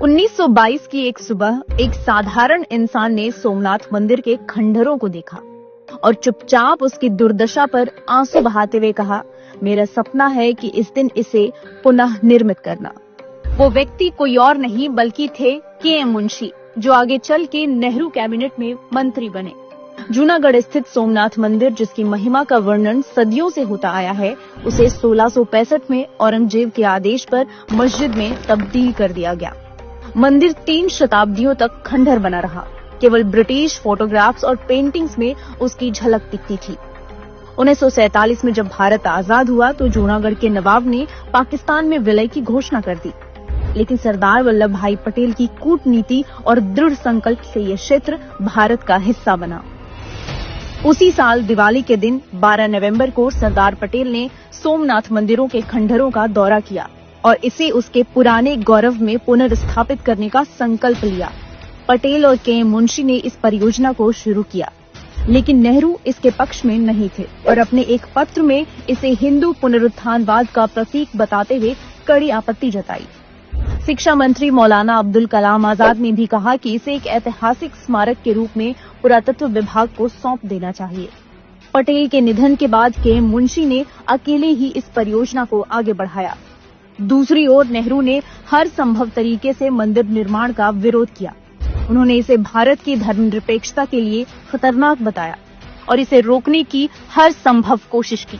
1922 की एक सुबह एक साधारण इंसान ने सोमनाथ मंदिर के खंडहरों को देखा और चुपचाप उसकी दुर्दशा पर आंसू बहाते हुए कहा, मेरा सपना है कि इस दिन इसे पुनः निर्मित करना। वो व्यक्ति कोई और नहीं बल्कि थे के.एम. मुंशी, जो आगे चल के नेहरू कैबिनेट में मंत्री बने। जूनागढ़ स्थित सोमनाथ मंदिर, जिसकी महिमा का वर्णन सदियों से होता आया है, उसे 1665 में औरंगजेब के आदेश पर मस्जिद में तब्दील कर दिया गया। मंदिर 3 शताब्दियों तक खंडहर बना रहा। केवल ब्रिटिश फोटोग्राफ्स और पेंटिंग्स में उसकी झलक दिखती थी। 1947 में जब भारत आजाद हुआ तो जूनागढ़ के नवाब ने पाकिस्तान में विलय की घोषणा कर दी, लेकिन सरदार वल्लभ भाई पटेल की कूटनीति और दृढ़ संकल्प से यह क्षेत्र भारत का हिस्सा बना। उसी साल दिवाली के दिन 12 नवंबर को सरदार पटेल ने सोमनाथ मंदिरों के खंडहरों का दौरा किया और इसे उसके पुराने गौरव में पुनर्स्थापित करने का संकल्प लिया। पटेल और के.एम. मुंशी ने इस परियोजना को शुरू किया, लेकिन नेहरू इसके पक्ष में नहीं थे और अपने एक पत्र में इसे हिंदू पुनरुत्थानवाद का प्रतीक बताते हुए कड़ी आपत्ति जताई। शिक्षा मंत्री मौलाना अब्दुल कलाम आजाद ने भी कहा कि इसे एक ऐतिहासिक स्मारक के रूप में पुरातत्व विभाग को सौंप देना चाहिए। पटेल के निधन के बाद के.एम. मुंशी ने अकेले ही इस परियोजना को आगे बढ़ाया। दूसरी ओर नेहरू ने हर संभव तरीके से मंदिर निर्माण का विरोध किया। उन्होंने इसे भारत की धर्मनिरपेक्षता के लिए खतरनाक बताया और इसे रोकने की हर संभव कोशिश की।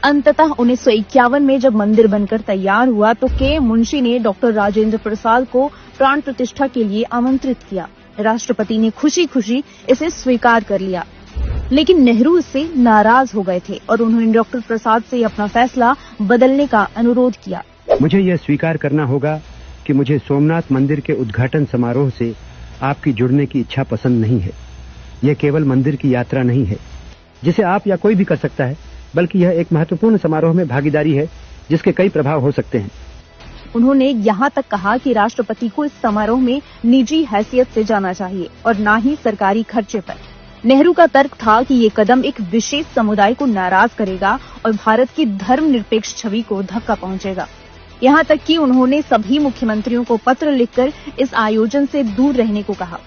अंततः 1951 में जब मंदिर बनकर तैयार हुआ तो के.एम. मुंशी ने डॉक्टर राजेंद्र प्रसाद को प्राण प्रतिष्ठा के लिए आमंत्रित किया। राष्ट्रपति ने खुशी खुशी इसे स्वीकार कर लिया, लेकिन नेहरू इससे नाराज हो गए थे और उन्होंने डॉक्टर प्रसाद से अपना फैसला बदलने का अनुरोध किया। मुझे यह स्वीकार करना होगा कि मुझे सोमनाथ मंदिर के उद्घाटन समारोह से आपकी जुड़ने की इच्छा पसंद नहीं है। यह केवल मंदिर की यात्रा नहीं है जिसे आप या कोई भी कर सकता है, बल्कि यह एक महत्वपूर्ण समारोह में भागीदारी है जिसके कई प्रभाव हो सकते हैं। उन्होंने यहाँ तक कहा कि राष्ट्रपति को इस समारोह में निजी हैसियत से जाना चाहिए और न ही सरकारी खर्चे पर। नेहरू का तर्क था कि ये कदम एक विशेष समुदाय को नाराज करेगा और भारत की धर्मनिरपेक्ष छवि को धक्का पहुंचेगा। यहाँ तक कि उन्होंने सभी मुख्यमंत्रियों को पत्र लिखकर इस आयोजन से दूर रहने को कहा।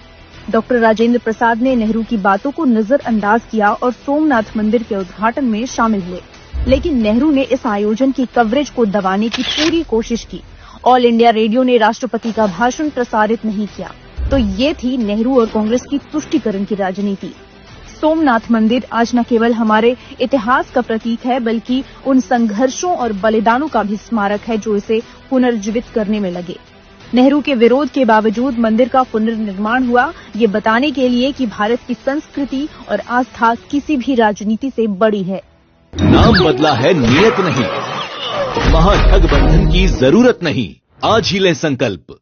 डॉक्टर राजेंद्र प्रसाद ने नेहरू की बातों को नजरअंदाज किया और सोमनाथ मंदिर के उद्घाटन में शामिल हुए, लेकिन नेहरू ने इस आयोजन की कवरेज को दबाने की पूरी कोशिश की। ऑल इंडिया रेडियो ने राष्ट्रपति का भाषण प्रसारित नहीं किया। तो ये थी नेहरू और कांग्रेस की तुष्टीकरण की राजनीति। सोमनाथ मंदिर आज न केवल हमारे इतिहास का प्रतीक है, बल्कि उन संघर्षों और बलिदानों का भी स्मारक है जो इसे पुनर्जीवित करने में लगे। नेहरू के विरोध के बावजूद मंदिर का पुनर्निर्माण हुआ, ये बताने के लिए कि भारत की संस्कृति और आस्था किसी भी राजनीति से बड़ी है। नाम बदला है, नियत नहीं। महाठगबंधन की जरूरत नहीं। आज ही लें संकल्प।